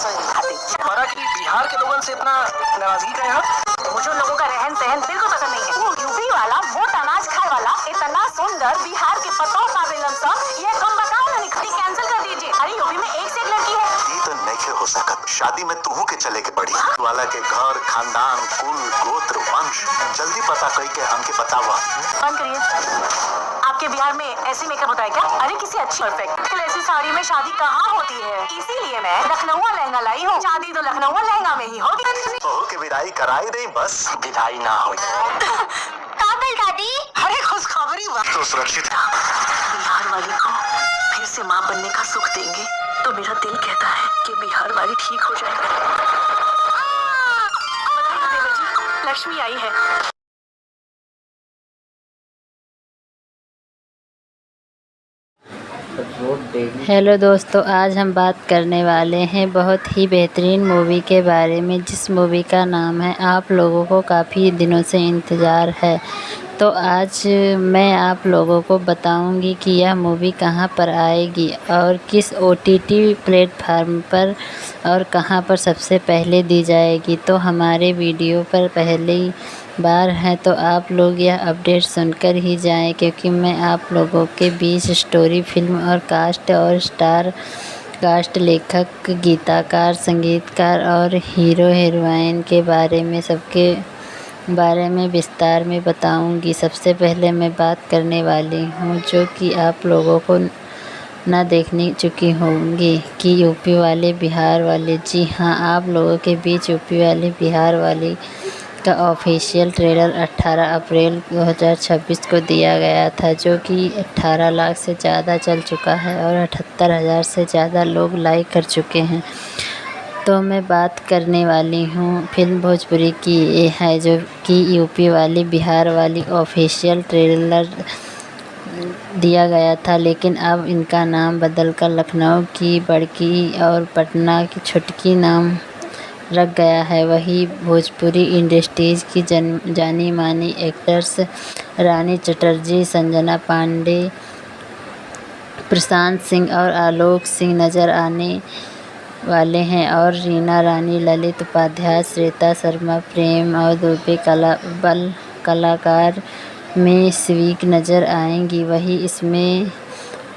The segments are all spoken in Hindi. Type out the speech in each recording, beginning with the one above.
हमारा कि बिहार के लोगों से इतना नाराजगी का यहाँ मुझे उन लोगों का रहन सहन बिल्कुल पसंद नहीं है। यूपी वाला मोटा अनाज खाए वाला इतना सुंदर बिहार के पतों का बेलन सा ये कम बताओ ना, निकली कैंसिल कर दीजिए। अरे यूपी में एक से एक लड़की है। ये तो नहीं हो सकत। शादी में तू के चले के पड़ी वाला के घर खानदान कुल गोत्र वंश जल्दी पता कही के हमके बतावा। बंद करिए। आपके बिहार में ऐसी मेकअप होता है क्या? अरे किसी अच्छी परफेक्ट ऐसी साड़ी में शादी कहाँ होती है? इसीलिए मैं लखनऊ लहंगा लाई हूँ। शादी तो लखनऊ लहंगा में ही होगी। के विदाई कराई नहीं, बस विदाई ना हो। काबिल दादी, अरे खुशखबरी तो सुरक्षित। बिहार वाली को फिर से माँ बनने का सुख देंगे तो मेरा दिल कहता है कि बिहार वाली ठीक हो जाएगी। लक्ष्मी आई है। हेलो दोस्तों, आज हम बात करने वाले हैं बहुत ही बेहतरीन मूवी के बारे में, जिस मूवी का नाम है आप लोगों को काफ़ी दिनों से इंतज़ार है। तो आज मैं आप लोगों को बताऊंगी कि यह मूवी कहां पर आएगी और किस OTT प्लेटफार्म पर और कहां पर सबसे पहले दी जाएगी। तो हमारे वीडियो पर पहली बार है तो आप लोग यह अपडेट सुनकर ही जाएं, क्योंकि मैं आप लोगों के बीच स्टोरी, फिल्म और कास्ट और स्टार कास्ट, लेखक, गीतकार, संगीतकार और हीरो हीरोइन के बारे में सबके बारे में विस्तार में बताऊंगी। सबसे पहले मैं बात करने वाली हूं जो कि आप लोगों को ना देखनी चुकी होंगी कि यूपी वाले बिहार वाले। जी हाँ, आप लोगों के बीच यूपी वाले बिहार वाली का ऑफिशियल ट्रेलर 18 अप्रैल 2026 को दिया गया था, जो कि 18 लाख से ज़्यादा चल चुका है और 78,000 से ज़्यादा लोग लाइक कर चुके हैं। तो मैं बात करने वाली हूँ फिल्म भोजपुरी की। ये है जो कि यूपी वाली बिहार वाली ऑफिशियल ट्रेलर दिया गया था, लेकिन अब इनका नाम बदलकर लखनऊ की बड़की और पटना की छुटकी नाम रख गया है। वही भोजपुरी इंडस्ट्रीज़ की जानी मानी एक्टर्स रानी चटर्जी, संजना पांडे, प्रशांत सिंह और आलोक सिंह नज़र आने वाले हैं और रीना रानी, ललित उपाध्याय, श्वेता शर्मा, प्रेम और दुबे कलाकार में स्वीक नज़र आएंगी। वही इसमें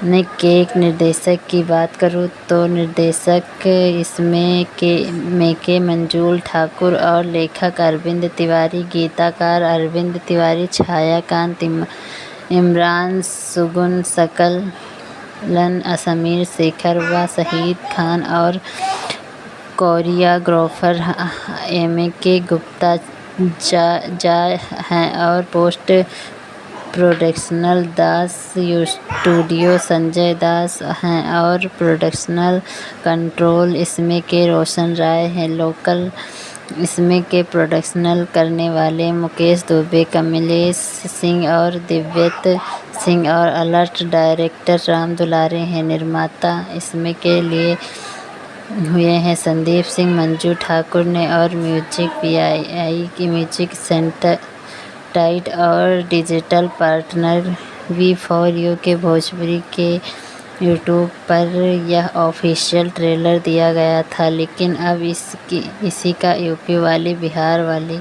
के निर्देशक की बात करूँ तो निर्देशक इसमें के मंजूल ठाकुर और लेखक अरविंद तिवारी, गीतकार अरविंद तिवारी, छायाकांत, इमरान, सुगुन सकल, समीर शेखर व शहीद खान और कोरियोग्राफर MK गुप्ता जा हैं और पोस्ट प्रोडक्शनल दास स्टूडियो संजय दास हैं और प्रोडक्शनल कंट्रोल इसमें के रोशन राय हैं। लोकल इसमें के प्रोडक्शनल करने वाले मुकेश दुबे, कमलेश सिंह और दिव्यत सिंह और अलर्ट डायरेक्टर राम दुलारे हैं। निर्माता इसमें के लिए हुए हैं संदीप सिंह, मंजू ठाकुर ने और म्यूजिक PI की म्यूजिक सेंटर टाइट और डिजिटल पार्टनर V4U के। भोजपुरी के यूट्यूब पर यह ऑफिशियल ट्रेलर दिया गया था, लेकिन अब इसी का यूपी वाली बिहार वाली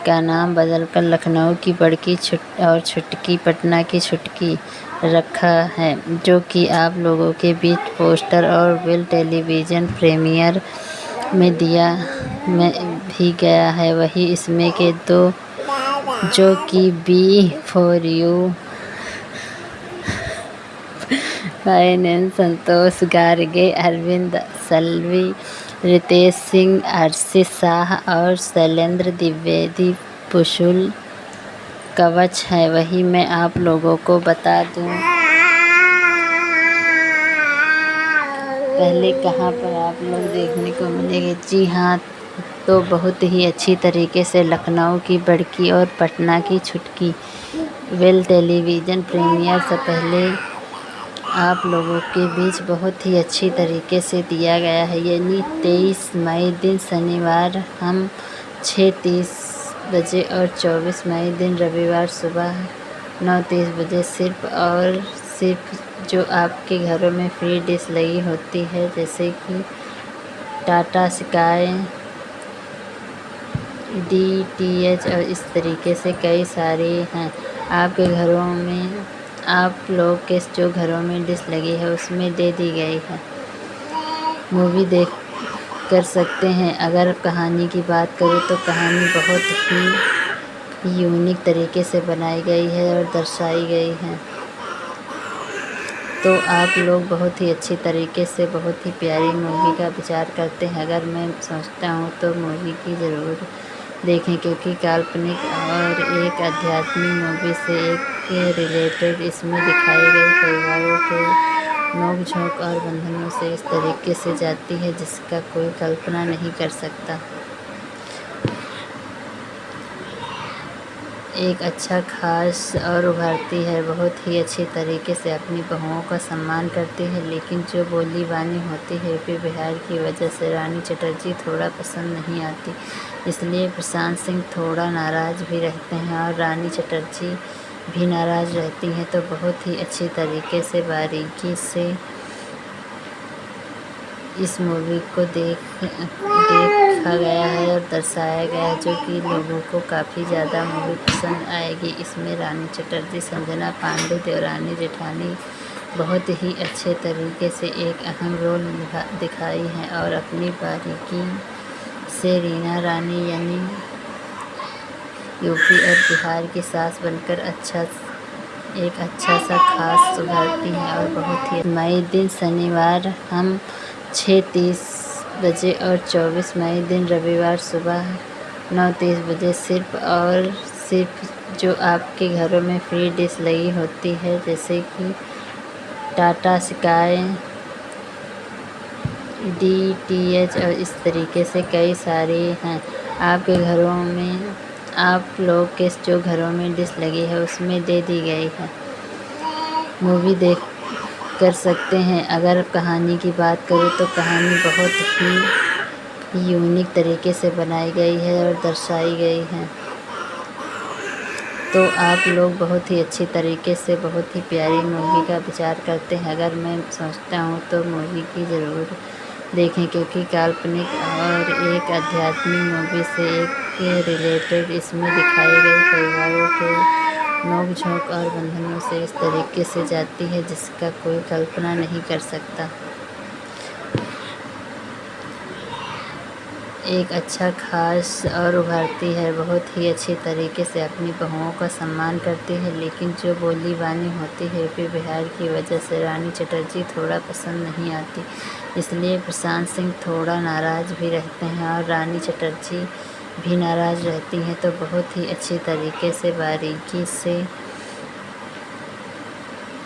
का नाम बदलकर लखनऊ की बड़की और छुटकी पटना की छुटकी रखा है, जो कि आप लोगों के बीच पोस्टर और विल टेलीविज़न प्रीमियर में भी गया है। वही इसमें के दो जो कि V4U फाइनेंस संतोष गार्गे, अरविंद सल्वी, रितेश सिंह, अर्शी शाह और शैलेंद्र द्विवेदी पुशुल कवच है। वही मैं आप लोगों को बता दूं पहले कहां पर आप लोग देखने को मिलेंगे। जी हाँ, तो बहुत ही अच्छी तरीके से लखनऊ की बड़की और पटना की छुटकी वेल टेलीविज़न प्रीमियर से पहले आप लोगों के बीच बहुत ही अच्छी तरीके से दिया गया है। यानी 23 मई दिन शनिवार हम 6:30 बजे और 24 मई दिन रविवार सुबह 9:30 बजे सिर्फ जो आपके घरों में फ्री डिश लगी होती है, जैसे कि टाटा स्काई, DTH और इस तरीके से कई सारे हैं। आपके घरों में आप लोग के जो घरों में डिश लगी है उसमें दे दी गई है। मूवी देख कर सकते हैं। अगर कहानी की बात करूँ तो कहानी बहुत ही यूनिक तरीके से बनाई गई है और दर्शाई गई है। तो आप लोग बहुत ही अच्छी तरीके से बहुत ही प्यारी मूवी का विचार करते हैं। अगर मैं सोचता हूँ तो मूवी की ज़रूर देखें, क्योंकि काल्पनिक और एक आध्यात्मिक मूवी से एक रिलेटेड इसमें दिखाए गए परिवारों के नोक-झोंक और बंधनों से इस तरीके से जाती है जिसका कोई कल्पना नहीं कर सकता। एक अच्छा खास और उभरती है, बहुत ही अच्छी तरीके से अपनी बहुओं का सम्मान करती है, लेकिन जो बोली बानी होती है यूपी बिहार की वजह से रानी चटर्जी थोड़ा पसंद नहीं आती। इसलिए प्रशांत सिंह थोड़ा नाराज़ भी रहते हैं और रानी चटर्जी भी नाराज़ रहती हैं। तो बहुत ही अच्छी तरीके से बारीकी से इस मूवी को देखा गया है और दर्शाया गया है, जो कि लोगों को काफ़ी ज़्यादा मूवी पसंद आएगी। इसमें रानी चटर्जी, संजना पांडे, देवरानी जेठानी बहुत ही अच्छे तरीके से एक अहम रोल दिखाई है और अपनी बारीकी से रीना रानी यानी यूपी और बिहार की सास बनकर एक अच्छा सा खास उभरती हैं और बहुत ही मई दिन शनिवार हम 6:30 बजे और 24 मई दिन रविवार सुबह 9:30 बजे सिर्फ जो आपके घरों में फ्री डिश लगी होती है, जैसे कि टाटा स्काई, DTH और इस तरीके से कई सारे हैं। आपके घरों में आप लोग के जो घरों में डिश लगी है उसमें दे दी गई है। मूवी देख कर सकते हैं। अगर कहानी की बात करूँ तो कहानी बहुत ही यूनिक तरीके से बनाई गई है और दर्शाई गई है। तो आप लोग बहुत ही अच्छी तरीके से बहुत ही प्यारी मूवी का विचार करते हैं। अगर मैं सोचता हूँ तो मूवी की ज़रूर देखें, क्योंकि काल्पनिक और एक आध्यात्मिक मूवी से एक रिलेटेड इसमें दिखाए गए परिवारों के नोक-झोंक और बंधनों से इस तरीके से जाती है जिसका कोई कल्पना नहीं कर सकता। एक अच्छा खास और उभरती है, बहुत ही अच्छी तरीके से अपनी बहुओं का सम्मान करती है, लेकिन जो बोली बानी होती है यूपी बिहार की वजह से रानी चटर्जी थोड़ा पसंद नहीं आती। इसलिए प्रशांत सिंह थोड़ा नाराज़ भी रहते हैं और रानी चटर्जी भी नाराज़ रहती हैं। तो बहुत ही अच्छी तरीके से बारीकी से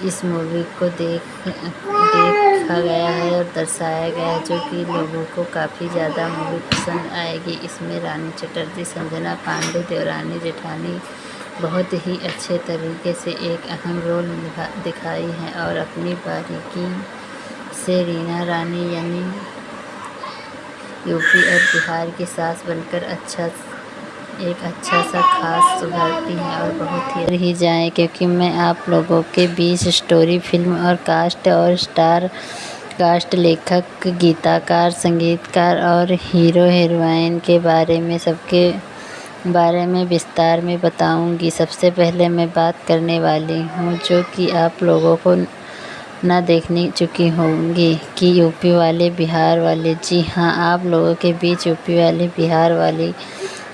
इस मूवी को देखा गया है और दर्शाया गया है, जो कि लोगों को काफ़ी ज़्यादा मूवी पसंद आएगी। इसमें रानी चटर्जी, संजना पांडे, देवरानी जेठानी बहुत ही अच्छे तरीके से एक अहम रोल दिखाई है और अपनी बारीकी से रीना रानी यानी यूपी और बिहार की सास बनकर एक अच्छा सा खास उभरती हैं और बहुत ही जाएं, क्योंकि मैं आप लोगों के बीच स्टोरी, फिल्म और कास्ट और स्टार कास्ट, लेखक, गीतकार, संगीतकार और हीरो हीरोइन के बारे में सबके बारे में विस्तार में बताऊंगी। सबसे पहले मैं बात करने वाली हूँ जो कि आप लोगों को ना देखने चुकी होंगी कि यूपी वाले बिहार वाले। जी हाँ, आप लोगों के बीच यूपी वाले बिहार वाली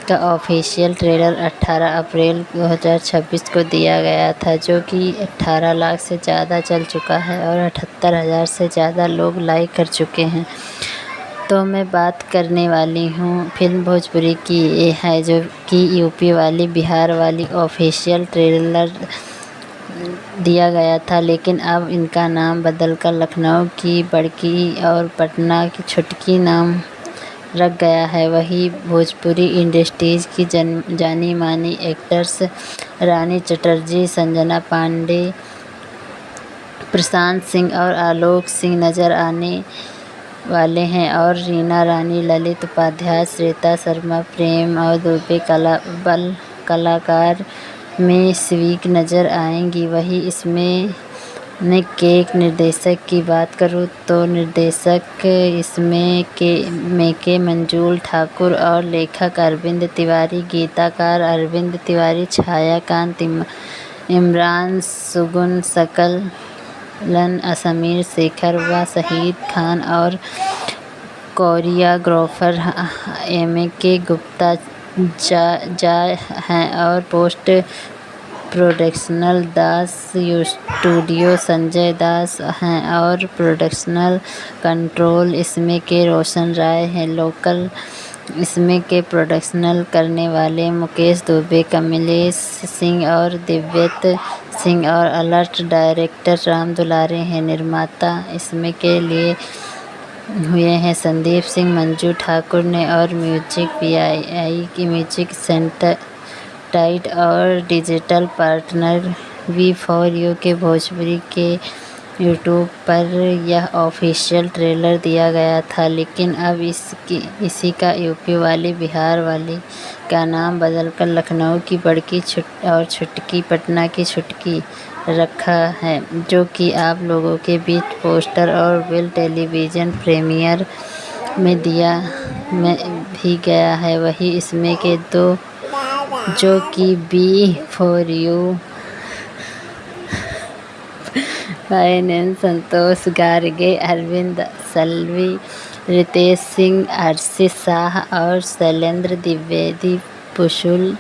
का ऑफिशियल ट्रेलर 18 अप्रैल 2026 को दिया गया था, जो कि 18 लाख से ज़्यादा चल चुका है और 78,000 से ज़्यादा लोग लाइक कर चुके हैं। तो मैं बात करने वाली हूँ फिल्म भोजपुरी की, ये है जो कि यूपी वाली बिहार वाली ऑफिशियल ट्रेलर दिया गया था, लेकिन अब इनका नाम बदलकर लखनऊ की बड़की और पटना की छुटकी नाम रख गया है। वही भोजपुरी इंडस्ट्रीज की जानी मानी एक्टर्स रानी चटर्जी, संजना पांडे, प्रशांत सिंह और आलोक सिंह नज़र आने वाले हैं और रीना रानी, ललित उपाध्याय, श्वेता शर्मा, प्रेम और दुबे कलाकार में स्वीक नज़र आएंगी। वही इसमें के एक निर्देशक की बात करूँ तो निर्देशक इसमें के मंजुल ठाकुर और लेखक अरविंद तिवारी, गीतकार अरविंद तिवारी, छायाकांत इमरान, सुगुन सकलन समीर शेखर व शहीद खान और कोरियोग्राफर के गुप्ता जा हैं और पोस्ट प्रोडक्शनल दास स्टूडियो संजय दास हैं और प्रोडक्शनल कंट्रोल इसमें के रोशन राय हैं। लोकल इसमें के प्रोडक्शनल करने वाले मुकेश दुबे, कमलेश सिंह और दिव्यत सिंह और अलर्ट डायरेक्टर राम दुलारे हैं। निर्माता इसमें के लिए हुए हैं संदीप सिंह, मंजू ठाकुर ने और म्यूजिक PI की म्यूजिक सेंटर टाइट और डिजिटल पार्टनर V4U के भोजपुरी के यूट्यूब पर यह ऑफिशियल ट्रेलर दिया गया था, लेकिन अब इसी का यूपी वाली बिहार वाली का नाम बदलकर लखनऊ की बड़की और छुटकी पटना की छुटकी रखा है, जो कि आप लोगों के बीच पोस्टर और विल टेलीविज़न प्रीमियर में भी गया है। वही इसमें के दो जो कि V4U फाइनेंस संतोष गार्गे, अरविंद सल्वी, रितेश सिंह, अर्शित शाह और शैलेंद्र द्विवेदी पुशुल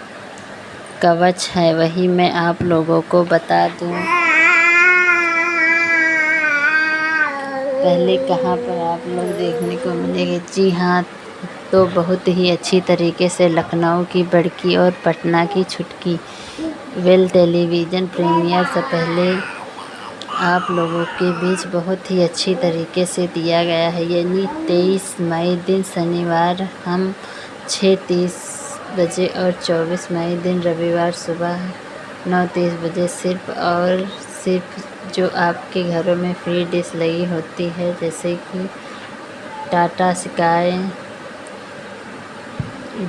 कवच है। वही मैं आप लोगों को बता दूं पहले कहाँ पर आप लोग देखने को मिलेंगे। जी हाँ, तो बहुत ही अच्छी तरीके से लखनऊ की बड़की और पटना की छुटकी वेल टेलीविज़न प्रीमियर से पहले आप लोगों के बीच बहुत ही अच्छी तरीके से दिया गया है। यानी 23 मई दिन शनिवार हम 6:30 बजे और 24 मई दिन रविवार सुबह 9:30 बजे सिर्फ जो आपके घरों में फ्री डिश लगी होती है, जैसे कि टाटा स्काई,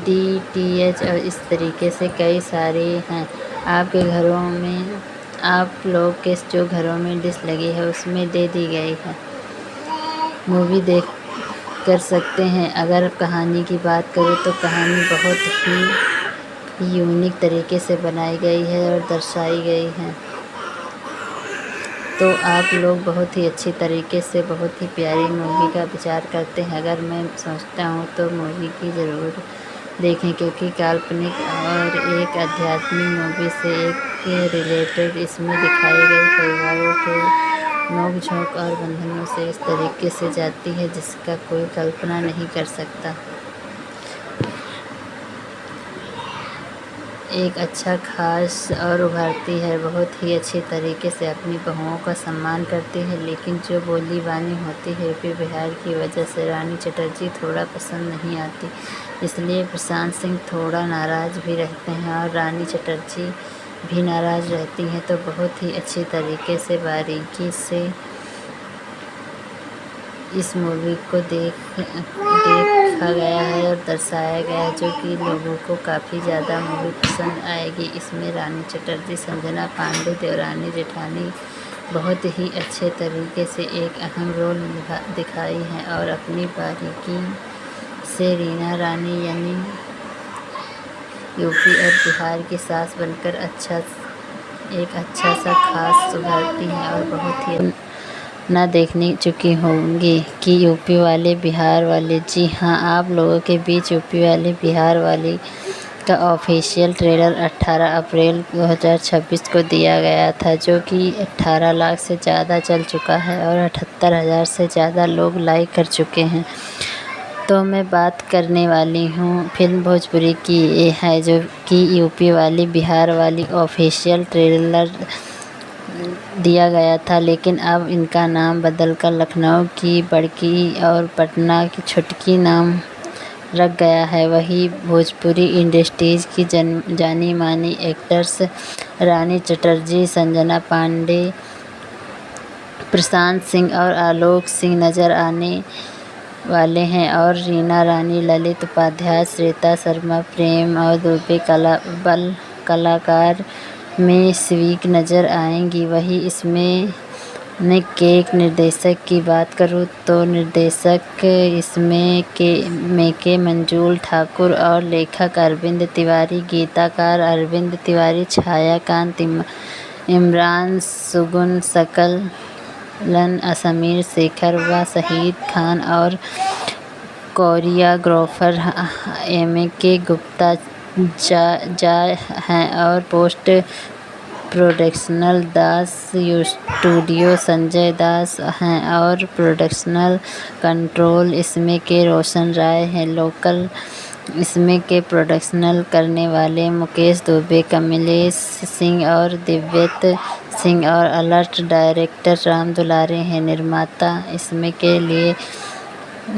DTH और इस तरीके से कई सारे हैं। आपके घरों में आप लोग के जो घरों में डिश लगी है उसमें दे दी गई है। मूवी देख कर सकते हैं। अगर कहानी की बात करें तो कहानी बहुत ही यूनिक तरीके से बनाई गई है और दर्शाई गई है, तो आप लोग बहुत ही अच्छी तरीके से बहुत ही प्यारी मूवी का विचार करते हैं। अगर मैं सोचता हूँ तो मूवी की ज़रूर देखें, क्योंकि काल्पनिक और एक आध्यात्मिक मूवी से एक रिलेटेड इसमें दिखाई गई परिवारों के नोक-झोंक और बंधनों से इस तरीके से जाती है जिसका कोई कल्पना नहीं कर सकता। एक अच्छा खास और उभरती है, बहुत ही अच्छी तरीके से अपनी बहुओं का सम्मान करती है, लेकिन जो बोली बानी होती है यूपी बिहार की वजह से रानी चटर्जी थोड़ा पसंद नहीं आती, इसलिए प्रशांत सिंह थोड़ा नाराज़ भी रहते हैं और रानी चटर्जी भी नाराज़ रहती हैं। तो बहुत ही अच्छी तरीके से बारीकी से इस मूवी को देखा गया है और दर्शाया गया है, जो कि लोगों को काफ़ी ज़्यादा मूवी पसंद आएगी। इसमें रानी चटर्जी, संजना पांडे, देवरानी जेठानी बहुत ही अच्छे तरीके से एक अहम रोल दिखाई है और अपनी बारीकी से रीना रानी यानी यूपी और बिहार की सास बनकर एक अच्छा सा खास उभरती हैं और बहुत ही ना देखने चुकी होंगी कि यूपी वाले बिहार वाले। जी हाँ, आप लोगों के बीच यूपी वाले बिहार वाली का ऑफिशियल ट्रेलर 18 अप्रैल 2026 को दिया गया था, जो कि 18 लाख से ज़्यादा चल चुका है और 78,000 से ज़्यादा लोग लाइक कर चुके हैं। तो मैं बात करने वाली हूँ फिल्म भोजपुरी की, ये है जो कि यूपी वाली बिहार वाली ऑफिशियल ट्रेलर दिया गया था, लेकिन अब इनका नाम बदलकर लखनऊ की बड़की और पटना की छुटकी नाम रख गया है। वही भोजपुरी इंडस्ट्रीज़ की जानी मानी एक्टर्स रानी चटर्जी, संजना पांडे, प्रशांत सिंह और आलोक सिंह नज़र आने वाले हैं और रीना रानी, ललित उपाध्याय, श्वेता शर्मा, प्रेम और दुबे कलाकार में स्वीक नज़र आएंगी। वही इसमें के एक निर्देशक की बात करूँ तो निर्देशक इसमें के मंजुल ठाकुर और लेखक अरविंद तिवारी, गीतकार अरविंद तिवारी, छायाकांत इमरान, सुगुन सकलन समीर शेखर व शहीद खान और कोरियोग्राफर के गुप्ता जा हैं और पोस्ट प्रोडक्शनल दास स्टूडियो संजय दास हैं और प्रोडक्शनल कंट्रोल इसमें के रोशन राय हैं। लोकल इसमें के प्रोडक्शनल करने वाले मुकेश दुबे, कमलेश सिंह और दिव्यत सिंह और अलर्ट डायरेक्टर राम दुलारे हैं। निर्माता इसमें के लिए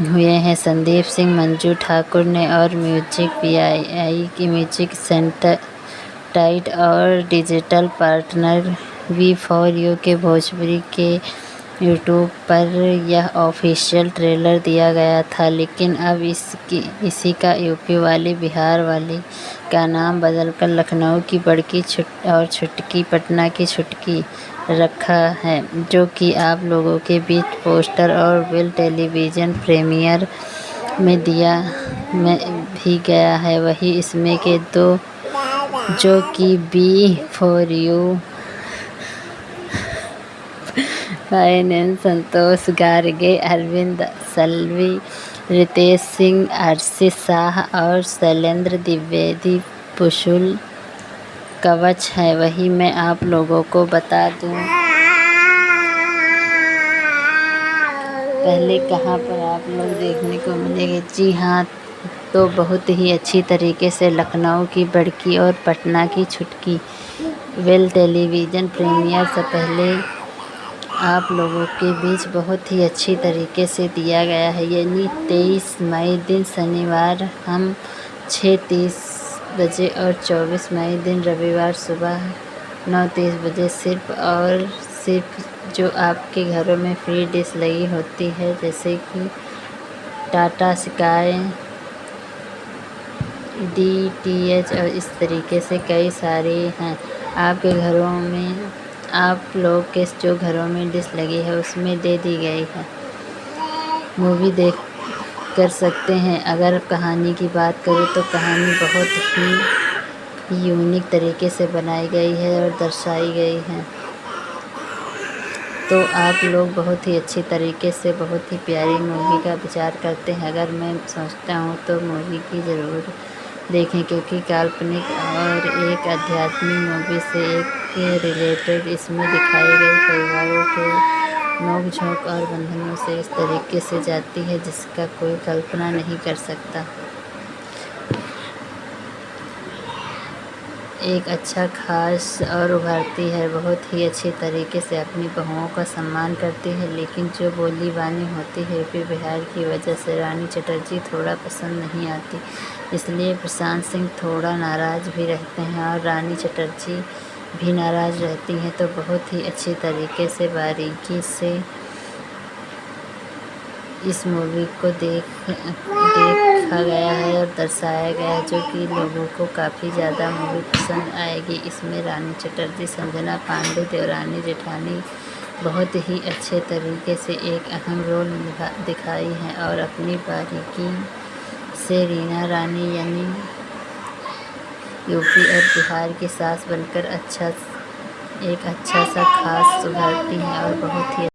हुए हैं संदीप सिंह, मंजू ठाकुर ने और म्यूजिक PI की म्यूजिक सेंटर टाइट और डिजिटल पार्टनर V4U के भोजपुरी के यूट्यूब पर यह ऑफिशियल ट्रेलर दिया गया था, लेकिन अब इसी का यूपी वाली बिहार वाली का नाम बदलकर लखनऊ की बड़की और छुटकी पटना की छुटकी रखा है, जो कि आप लोगों के बीच पोस्टर और विल टेलीविज़न प्रीमियर में भी गया है। वही इसमें के दो जो कि V4U फाइनेंस संतोष गार्गे, अरविंद सल्वी, रितेश सिंह, आशीष शाह और शैलेंद्र द्विवेदी पुशुल कवच है। वही मैं आप लोगों को बता दूं पहले कहाँ पर आप लोग देखने को मिलेंगे। जी हाँ, तो बहुत ही अच्छी तरीके से लखनऊ की बड़की और पटना की छुटकी वेल टेलीविज़न प्रीमियर से पहले आप लोगों के बीच बहुत ही अच्छी तरीके से दिया गया है। यानी 23 मई दिन शनिवार हम 6:30 बजे और 24 मई दिन रविवार सुबह 9:30 बजे सिर्फ जो आपके घरों में फ्री डिश लगी होती है, जैसे कि टाटा स्काई, DTH और इस तरीके से कई सारे हैं। आपके घरों में आप लोग के जो घरों में डिश लगी है उसमें दे दी गई है। मूवी देख कर सकते हैं। अगर कहानी की बात करूँ तो कहानी बहुत ही यूनिक तरीके से बनाई गई है और दर्शाई गई है, तो आप लोग बहुत ही अच्छी तरीके से बहुत ही प्यारी मूवी का विचार करते हैं। अगर मैं सोचता हूँ तो मूवी की ज़रूर देखें, क्योंकि काल्पनिक और एक आध्यात्मिक मूवी से एक रिलेटेड इसमें दिखाई गई परिवारों के नोक-झोंक और बंधनों से इस तरीके से जाती है जिसका कोई कल्पना नहीं कर सकता। एक अच्छा खास और उभरती है, बहुत ही अच्छी तरीके से अपनी बहुओं का सम्मान करती है, लेकिन जो बोली बानी होती है यूपी बिहार की वजह से रानी चटर्जी थोड़ा पसंद नहीं आती, इसलिए प्रशांत सिंह थोड़ा नाराज़ भी रहते हैं और रानी चटर्जी भी नाराज़ रहती हैं। तो बहुत ही अच्छी तरीके से बारीकी से इस मूवी को देखा गया है और दर्शाया गया है, जो कि लोगों को काफ़ी ज़्यादा मूवी पसंद आएगी। इसमें रानी चटर्जी, संजना पांडे, देवरानी जेठानी बहुत ही अच्छे तरीके से एक अहम रोल दिखाई है और अपनी बारीकी से रीना रानी यानी यूपी और बिहार की सास बनकर एक अच्छा सा खास उभरती हैं और बहुत ही